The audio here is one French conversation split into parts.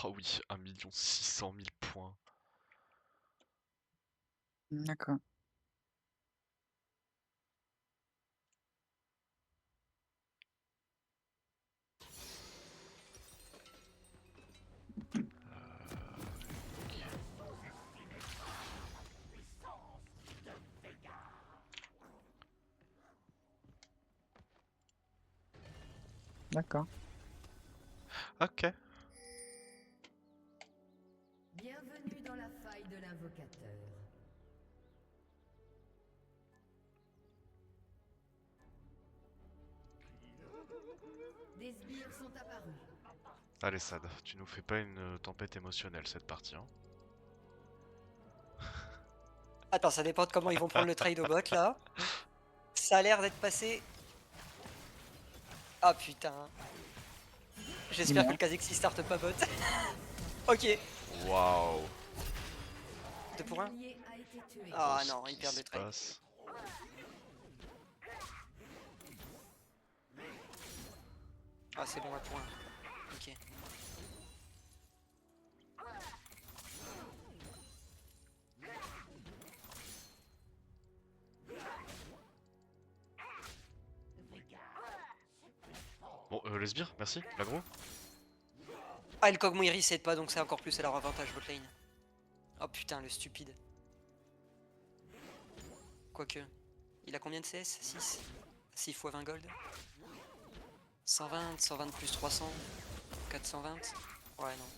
Oh oui, 1 600 000 points. D'accord. D'accord. Ok. Bienvenue dans la faille de l'invocateur. Des sbires sont apparus. Allez Sad, tu nous fais pas une tempête émotionnelle cette partie, hein. Attends, ça dépend de comment ils vont prendre le trade au bot là. Ça a l'air d'être passé. Ah putain. J'espère que le Kazakhstan starte pas bot. Ok. Waouh. 2 pour 1. L'allié a été tué. Ah Ce non, ils qui perdent se le trade. passe. Ah c'est bon, 1 pour 1. Ok. Bon, les sbires, merci, l'agro. Ah, et le Kog'Maw il reset pas, donc c'est encore plus à leur avantage botlane. Oh putain, le stupide. Quoique. Il a combien de CS? 6 6 fois 20 gold. 120, 120 plus 300. 420. Ouais, non.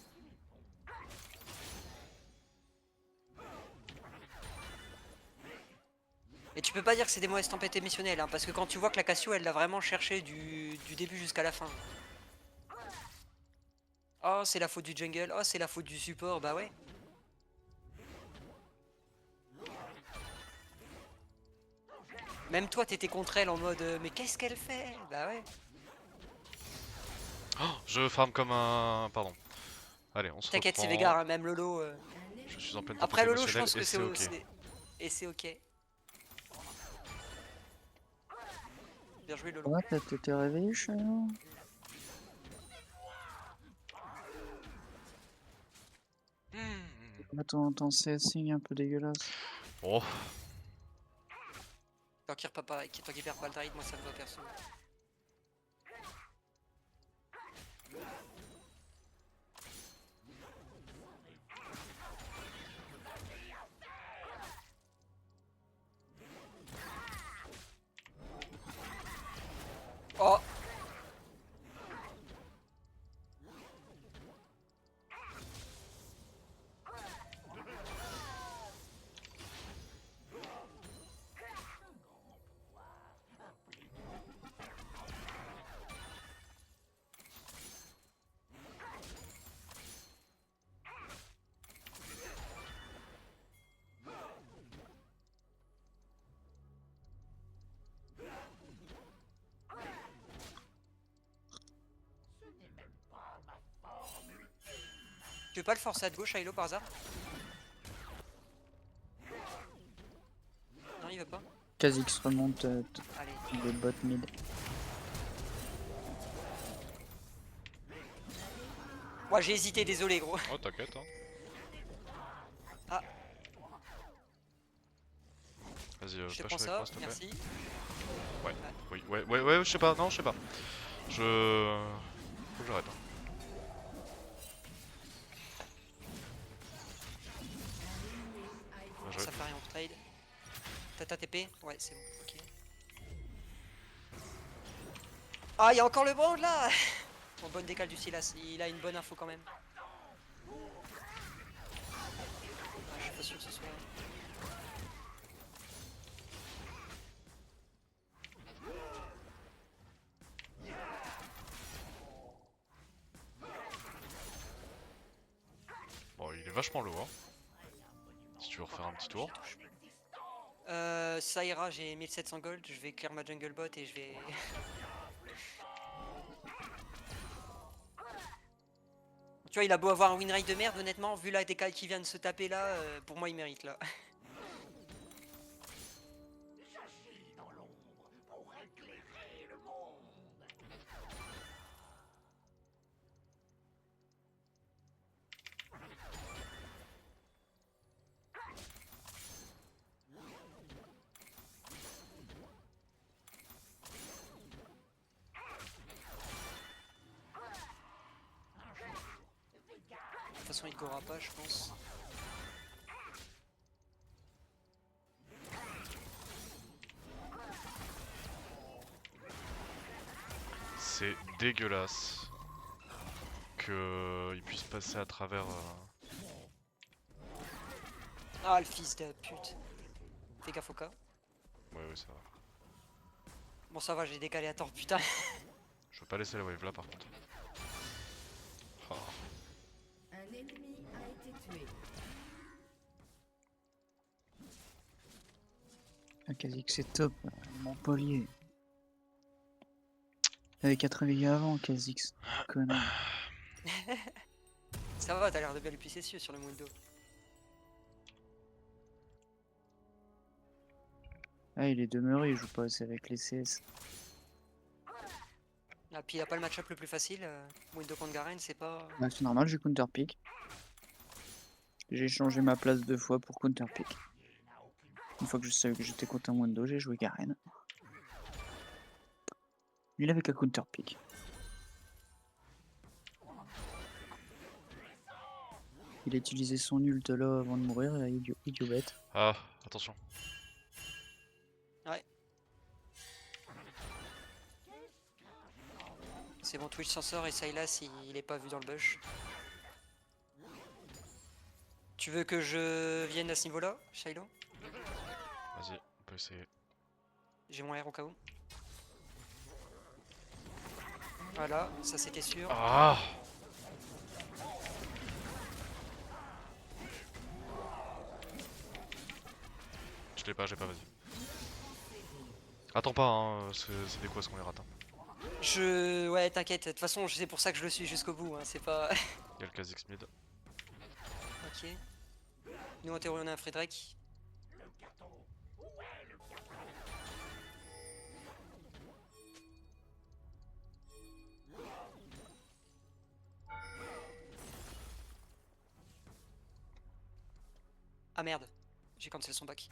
Et tu peux pas dire que c'est des mauvaises tempêtes émissionnelles, hein, parce que quand tu vois que la Cassio elle l'a vraiment cherché du début jusqu'à la fin. Oh, c'est la faute du jungle, oh, c'est la faute du support, bah ouais. Même toi t'étais contre elle en mode mais qu'est-ce qu'elle fait? Bah ouais. Oh, je farm comme un... Pardon. Allez, on se T'inquiète, c'est reprend. Veigar, hein, même Lolo. Je suis en pleine tempête Après Lolo, je émotionnelle pense et que c'est ok. et c'est ok. Bien joué Lolo. Ouais, t'étais réveillé, Shadow? Ouais, ton CSing un peu dégueulasse. Oh, Tant qu'il perd pas le trade, moi ça me va perso. Oh. Tu veux pas le forcer à gauche, Hilo, par hasard? Non, il veut pas. Kha'Zix remonte Allez. des bot mid. Moi j'ai hésité, désolé gros. oh t'inquiète, hein. Ah, Vas-y, je te flash prends avec ça, moi s'il te plaît. merci. Ouais, oui, ouais, je sais pas, non, je sais pas. Faut que j'arrête. Hein. Bien joué. Ça fait rien, on trade. T'as ta TP? Ouais, c'est bon, ok. Ah, il y a encore le brand là. Bon, bonne décale du Silas, il a une bonne info quand même. Ah, je suis pas sûr que ce soit... Bon, il est vachement low, hein. Si tu veux refaire un petit tour. Ça ira, j'ai 1700 gold, je vais clear ma jungle bot et je vais... Tu vois, il a beau avoir un win rate de merde, honnêtement, vu la décale qui vient de se taper là, pour moi il mérite là. façon, il te gorera pas, je pense. C'est dégueulasse qu'il puisse passer à travers. Ah, le fils de pute. Fais gaffe au cas. Ouais, ça va. Bon, ça va, j'ai décalé à temps, putain. Je veux pas laisser la wave là par contre. Oh. Un ennemi a été tué. Ah, Kha'Zix c'est top, Montpellier. Avec 4 réveillés avant, Kha'Zix. Connard. Ça va, t'as l'air de bien lui pisser dessus sur le Mundo. Ah, il est demeuré, il joue pas assez avec les CS. Ah, puis il a pas le match-up le plus facile. Mundo contre Garen, c'est pas. Bah, c'est normal, j'ai counter pick. J'ai changé ma place 2 fois pour counter pick. Une fois que je savais que j'étais contre un Mundo, j'ai joué Garen. Lui, il avait qu'à counter pick. Il a utilisé son ult là avant de mourir, idiot bête. Ah, attention. C'est bon, Twitch s'en sort et Sylas il est pas vu dans le bush. Tu veux que je vienne à ce niveau-là, Shiloh? Vas-y, on peut essayer. J'ai mon R au cas où. Voilà, ça c'était sûr. Ah! Je l'ai pas, vas-y. Attends pas, hein, c'est des quoi ce qu'on les rate. Hein. Ouais, t'inquiète, de toute façon, c'est pour ça que je le suis jusqu'au bout, hein, c'est pas. Il y a le Kha'Zix mid. Ok. Nous en théorie on a un Frédéric. Ah merde, j'ai cancel son back.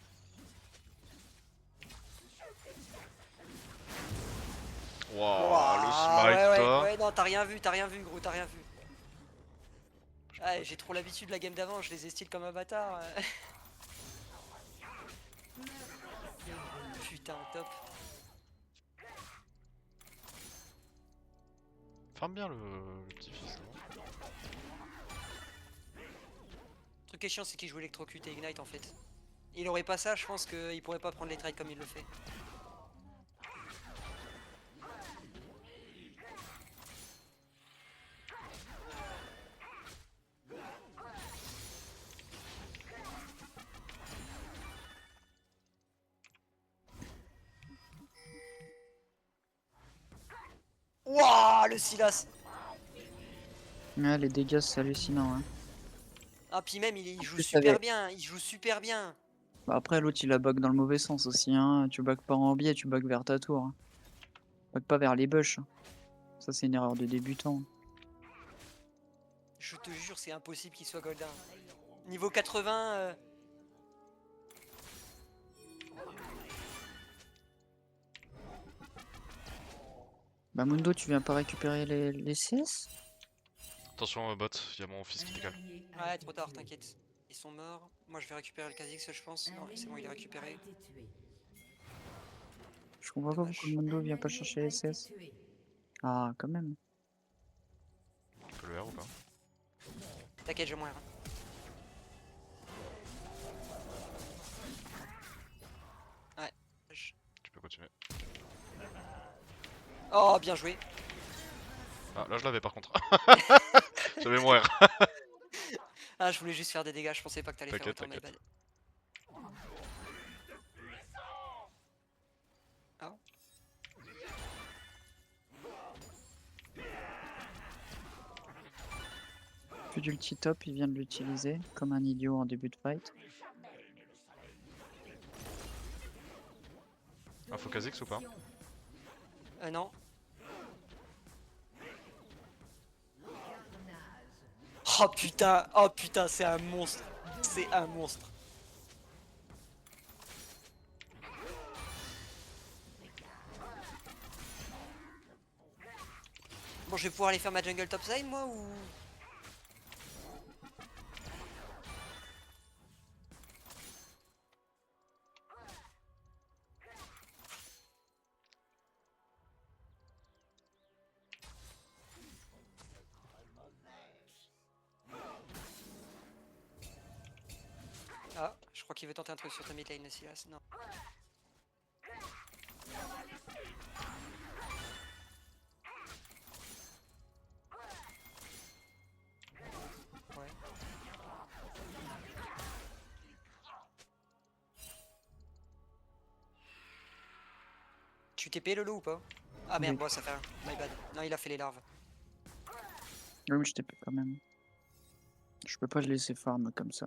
Wouah, le smite ouais, toi. ouais, non, t'as rien vu, gros, t'as rien vu. Ah, j'ai trop l'habitude de la game d'avant, je les ai style comme un bâtard. Putain, top. Ferme bien le petit-fils. Le truc qui est chiant, c'est qu'il joue électrocute et ignite en fait. Il aurait pas ça, je pense qu'il pourrait pas prendre les trades comme il le fait. Wouah, le Silas. Ah, les dégâts, c'est hallucinant. Hein. Ah, puis même, il joue plus, super t'avais- bien, il joue super bien. Bah, après, l'autre, il a bug dans le mauvais sens aussi. Hein. Tu bugs pas en biais, tu bugs vers ta tour. Hein. Bug pas vers les bush. Ça, c'est une erreur de débutant. Je te jure, c'est impossible qu'il soit golden. Niveau 80... Bah, Mundo, tu viens pas récupérer les CS? Attention bot, il y a mon fils qui décale. Ouais, trop tard, t'inquiète. Ils sont morts. Moi, je vais récupérer le Kha'Zix, je pense. Non, c'est bon, il est récupéré. Je comprends pas Dommage. pourquoi Mundo vient pas chercher les CS. Ah, quand même. On peut le R ou pas? T'inquiète, j'ai moins R. Ouais. Tu peux continuer. Oh, bien joué. Ah, là je l'avais par contre. J'avais mon R. Ah, je voulais juste faire des dégâts, je pensais pas que t'allais faire T'inquiète, autant, my t'inquiète. bad. Ah. Plus d'ulti top, il vient de l'utiliser comme un idiot en début de fight. Ah, faut Kha'Zix ou pas? Non. Oh putain, c'est un monstre. C'est un monstre. Bon, je vais pouvoir aller faire ma jungle topside moi ou... crois qu'il veut tenter un truc sur ta mid lane, Silas. Non. Ouais. Tu TP le loup ou pas? Ah merde, Oui. bon, ça fait un. My bad. Non, il a fait les larves. Oui, mais je TP quand même. Je peux pas le laisser farm comme ça.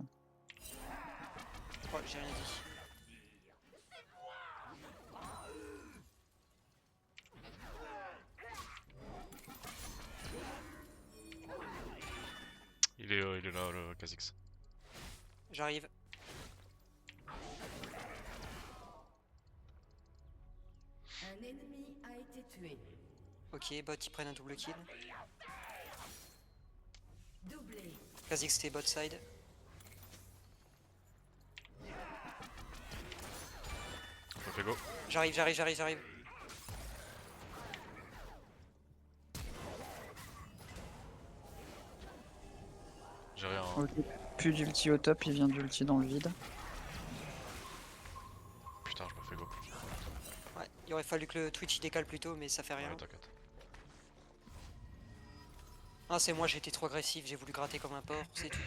Oh, j'ai rien dit. Il est là, le Kha'Zix. J'arrive. Un ennemi a été tué. Ok, bot, ils prennent un double kill. Doublé. Kha'Zix, c'était bot side. On fait go. J'arrive. J'ai rien. Ok. Plus d'ulti au top, il vient d'ulti dans le vide. Putain, je me fais go. Ouais, il aurait fallu que le Twitch il décale plus tôt, mais ça fait rien. Ouais, t'inquiète. Ah, c'est moi, j'ai été trop agressif, j'ai voulu gratter comme un porc, c'est tout.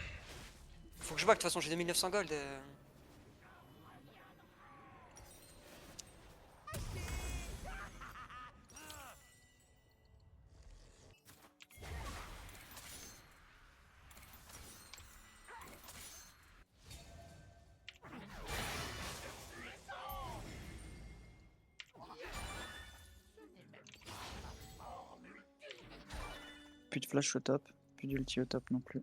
Faut que je vois que de toute façon j'ai 2900 gold. Plus de flash au top. Plus d'ulti au top non plus.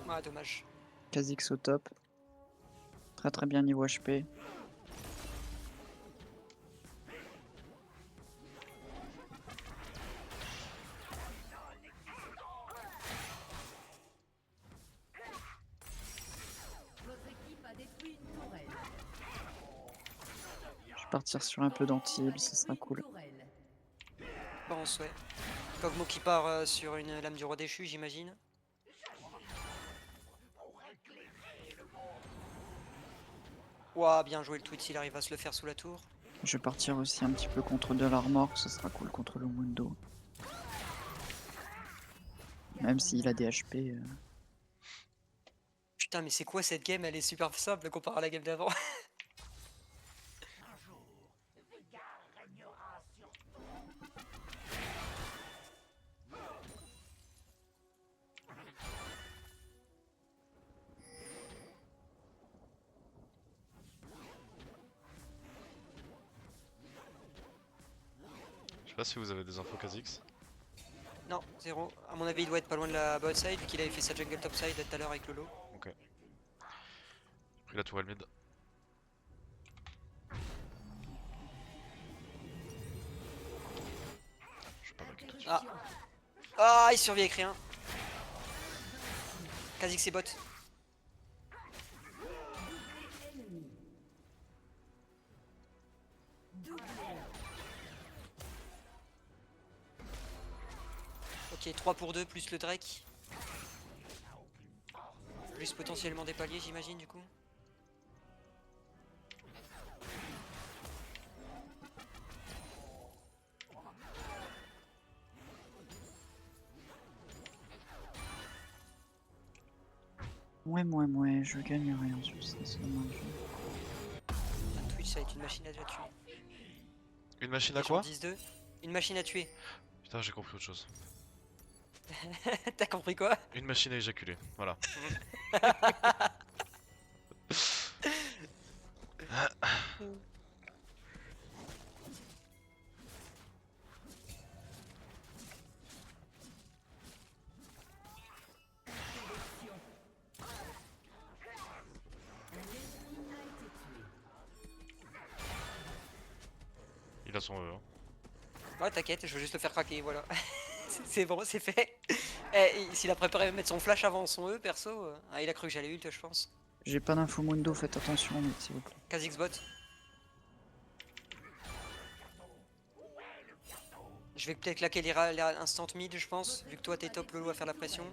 Ah, dommage. Kha'Zix au top. Très très bien niveau HP. Votre équipe a détruit une tourelle. Je vais partir sur un peu d'anti-heal, ce sera cool. Tourelle. Bon, ouais. Kog'Maw qui part sur une lame du roi déchu, j'imagine. Ouah, bien joué le Twitch, il arrive à se le faire sous la tour. Je vais partir aussi un petit peu contre de l'armor, ce sera cool contre le Mundo. Même s'il a des HP. Putain, mais c'est quoi cette game? Elle est super simple comparée à la game d'avant. Je sais pas si vous avez des infos Kha'Zix. Non, zéro. À mon avis, il doit être pas loin de la bot side, vu qu'il avait fait sa jungle top side tout à l'heure avec Lolo. Ok. J'ai pris la tourelle mid. Je suis pas mal. Ah. Ah, il survit avec rien. Kha'Zix c'est bot. Ennemi. Doublé. Ok, 3 pour 2 plus le Drake. Plus potentiellement des paliers, j'imagine, du coup. Ouais, je gagne rien sur ça, c'est dommage. La Twitch, ça va être une machine à tuer. Une machine à Les gens quoi? disent 2. Une machine à tuer. Putain, j'ai compris autre chose. T'as compris quoi? Une machine à éjaculer, voilà. Il a son E. Hein. Ouais, t'inquiète, je veux juste le faire craquer, voilà. C'est bon, c'est fait. Eh, s'il a préparé à mettre son flash avant son E, perso, ah, il a cru que j'allais ult, je pense. J'ai pas d'info Mundo, faites attention, mais s'il vous plaît. Kha'Zix bot. Je vais peut-être claquer les instant mid, je pense, vu que toi t'es top Lolo à faire la pression.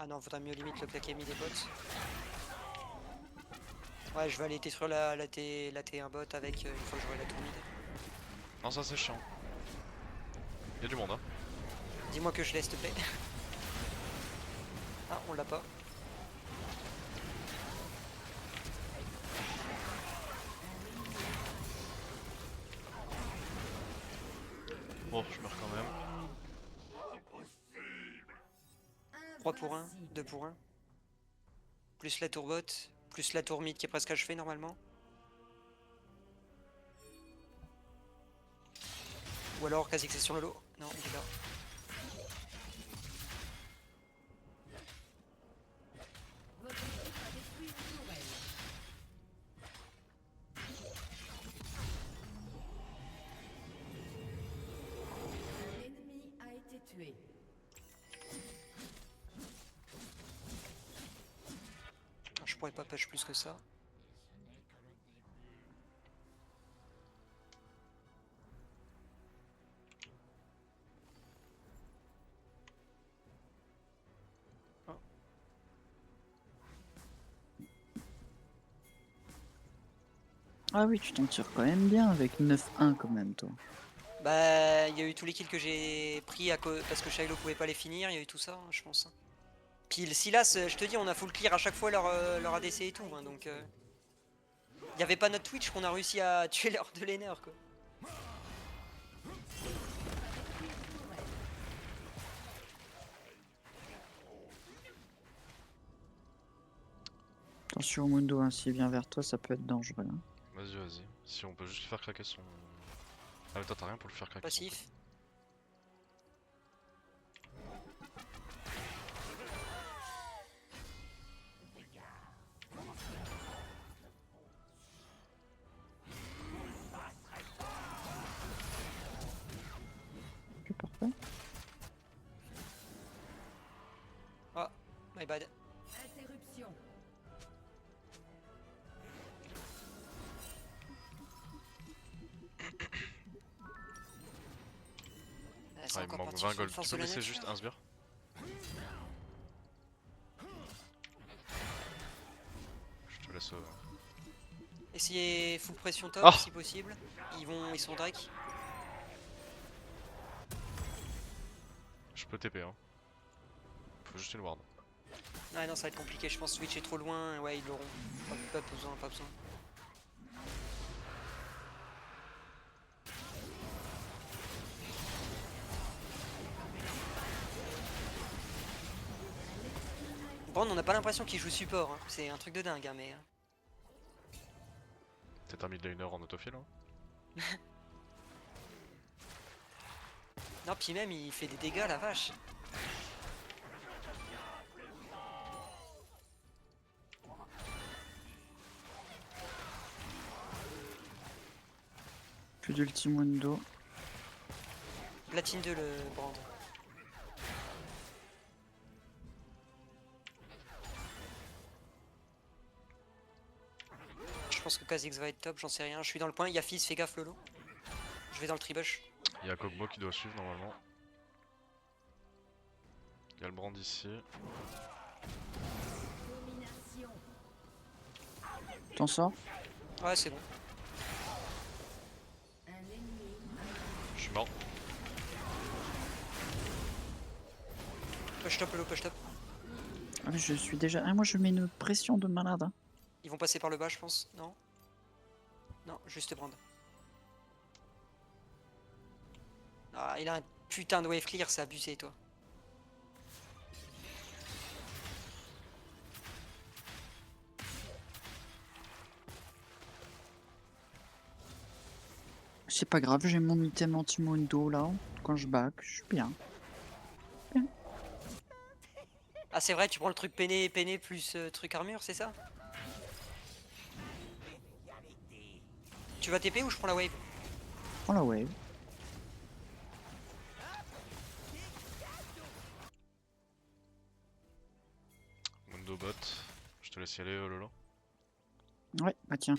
Ah non, faudrait mieux limite le claquer mid et bot. Ouais, je vais aller détruire la T1 bot avec une fois que j'aurai la tour mid. Non, ça c'est chiant. Y'a du monde, hein. Dis-moi que je laisse, s'il te plaît. Ah, on l'a pas. Bon, je meurs quand même. 3 pour 1, 2 pour 1. Plus la tour bot, plus la tour mid qui est presque achevée normalement. Ou alors Kha'Zix c'est sur le lot. Non, il est là. Votre équipe a détruit une tourelle. Un ennemi a été tué. Je pourrais pas push plus que ça. Ah oui, tu t'en tires quand même bien avec 9-1 quand même, toi. Bah, il y a eu tous les kills que j'ai pris parce que Shiloh pouvait pas les finir, il y a eu tout ça, hein, je pense. Puis le Silas, je te dis, on a full clear à chaque fois leur ADC et tout, hein, donc... Il y avait pas notre Twitch qu'on a réussi à tuer leur de laner, quoi. Attention Mundo, hein, s'il vient vers toi, ça peut être dangereux. Hein. Vas-y, vas-y. Si on peut juste faire craquer son... Ah mais toi t'as rien pour le faire craquer. Passif. Ok, parfait. Ah, my bad. Interruption. C'est Ah, il me encore manque parti 20 sur gold. une force Tu peux de la laisser nature. juste un sbire? Je te laisse... Essayez full pression top Ah si possible. Ils sont Drake. Je peux TP, hein. Faut juste une ward. Ah non, ça va être compliqué, je pense Switch est trop loin. Ouais, ils l'auront. Pas besoin, pas besoin. Bon, on n'a pas l'impression qu'il joue support, hein. C'est un truc de dingue, hein, mais... Peut-être un mid laner en autofill, hein. Non, puis même, il fait des dégâts, la vache. Plus d'ulti Mundo. Platine 2, le brand. Je pense que Kha'Zix va être top, j'en sais rien. Je suis dans le point, il y a Fizz, fais gaffe Lolo. Je vais dans le tribush. Il y a Kog'Maw qui doit suivre normalement. Il y a le brand ici. Domination. T'en sors? Ouais, c'est bon. Un ennemi Je suis mort. Push top Lolo, push top. Ah, mais je suis déjà... Ah, moi je mets une pression de malade. Hein. Ils vont passer par le bas, je pense. Non? Non, juste brand. Ah, il a un putain de wave clear, c'est abusé, toi. C'est pas grave, j'ai mon item anti-Mundo là. Quand je back, je suis bien. Ah, c'est vrai, tu prends le truc peiné plus truc armure, c'est ça? Tu vas TP ou je prends la wave? Prends la wave. Mundo bot. Je te laisse y aller, Lolo. Ouais, bah tiens.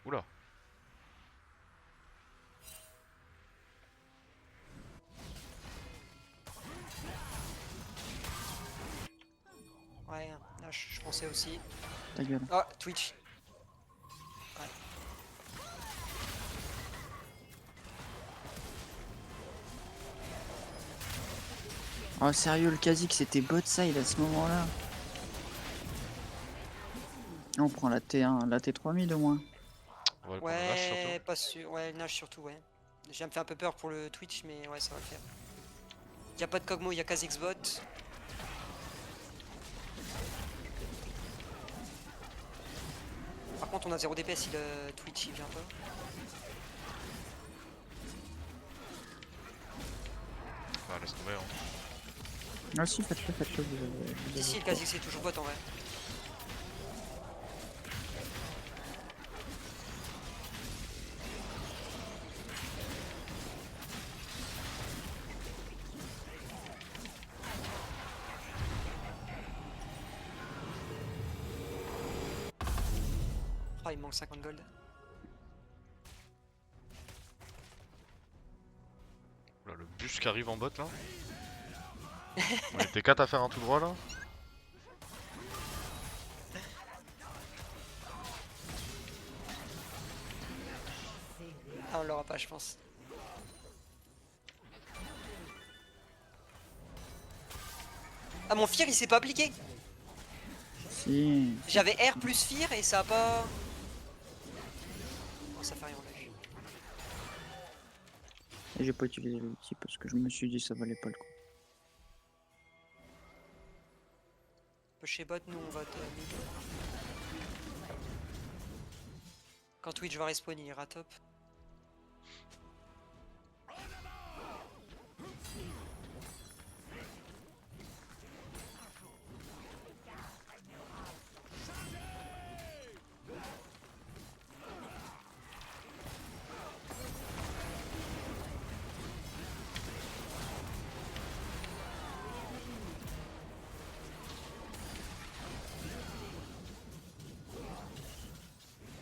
Oula. Ouais, là je pensais aussi. Ta gueule. Ah, Twitch. Oh sérieux, le Kha'Zix c'était bot side à ce moment-là. On prend la T1, la T3 mid au moins. On va le prendre le Nash surtout. Ouais, pas sûr. Ouais, Nash surtout, ouais. J'ai me fait un peu peur pour le Twitch, mais ouais, ça va le faire. Y a pas de Kog'Maw, y a Kha'Zix bot. Par contre, on a 0 DPS si le Twitch il vient pas. Bah laisse tomber hein. Ah si, faites-le, faites-le. Vous avez Ici, le quoi. Kha'Zix est toujours bot en vrai. Oh, il me manque 50 gold. Oula, le bus qui arrive en bot là. On était 4 à faire un tout droit là. Ah, on l'aura pas, je pense. Ah, mon Fear il s'est pas appliqué. Si. J'avais R plus Fear et ça a pas. Oh, ça fait rien, on l'a vu. Et j'ai pas utilisé l'outil parce que je me suis dit ça valait pas le coup. Chez bot, nous on va te mid. Quand Twitch va respawn, il ira top.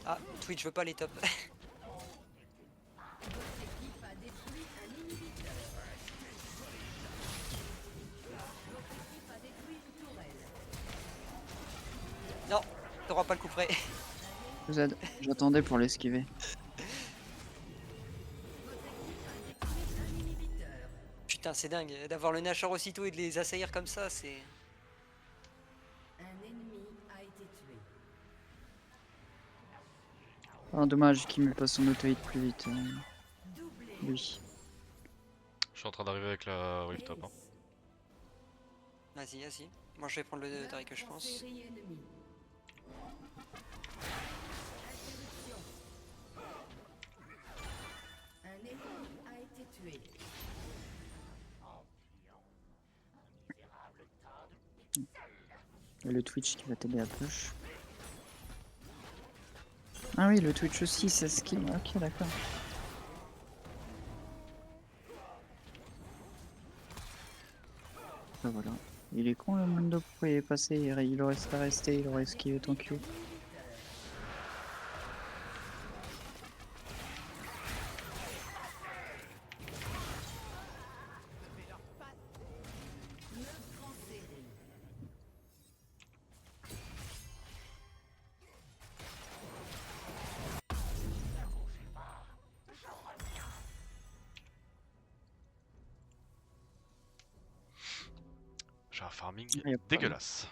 Ah, Twitch veut pas les top. Non, t'auras pas le coup près. Je vous aide. J'attendais pour l'esquiver. Putain, c'est dingue. D'avoir le Nashor aussitôt et de les assaillir comme ça, c'est. Un ennemi a été tué. Oh, dommage qu'il me passe son auto-hit plus vite. Lui. Je suis en train d'arriver avec la wave top. Hein. Vas-y, vas-y. Moi je vais prendre le Drake, je pense. Série ennemie. Interruption. Un ennemi a été tué. Et le Twitch qui va t'aider à push. Ah oui, le Twitch aussi, ça skill. Ok, d'accord. Ah, voilà. Il est con le Mundo, pourquoi il est passé? Il aurait serait resté, il aurait esquivé ton Q. J'ai un farming Y a pas- dégueulasse.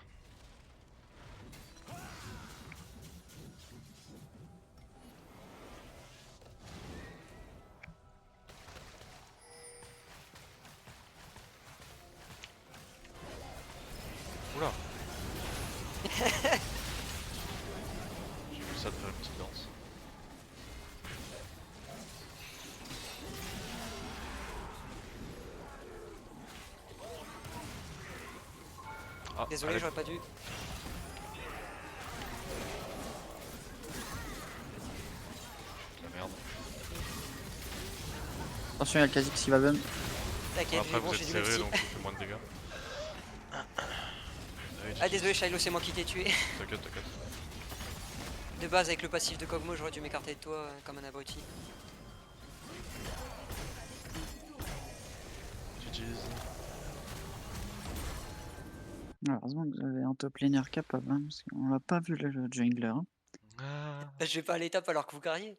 Oula. J'ai vu ça de faire une petite danse. Ah, Désolé, allez. j'aurais pas dû. Attention, il y a le Kha'Zix qui va bum. T'inquiète, Après, bon, vous j'ai êtes du serré multi. donc ça fait moins de dégâts. Allez, Ah désolé Shiloh, c'est moi qui t'ai tué. T'inquiète, t'inquiète. De base avec le passif de Kog'Maw, j'aurais dû m'écarter de toi comme un abruti. GG's. Heureusement que vous avez un top laner capable, hein, parce qu'on l'a pas vu le jungler. Hein. Ah. Je vais pas à l'étape alors que vous carriez.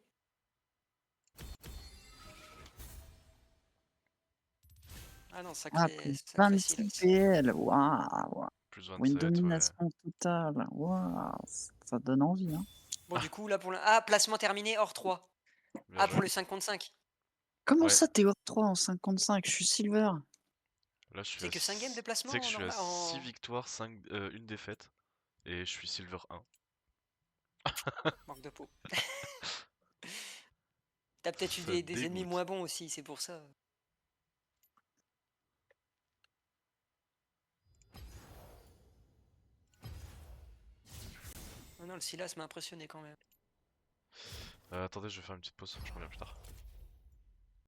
Ah non, Ah, sacré, plus sacré 26 Silas. PL, waouh! Plus Pour une 27, ouais. domination totale, waouh! Ça donne envie, hein. Bon du coup là pour Ah, placement terminé hors 3. Bien Ah joué. pour le 5 contre 5. Comment Ouais. ça, t'es hors 3 en 55? Je suis silver. Là, je suis C'est à que 5 games de Tu sais placement que je suis à normal 6 victoires, 5, une défaite. Et je suis silver 1. Manque de peau. T'as peut-être eu Ça des ennemis dégoûte. moins bons aussi, c'est pour ça. Oh non, le Silas m'a impressionné quand même. Attendez, je vais faire une petite pause, je reviens plus tard.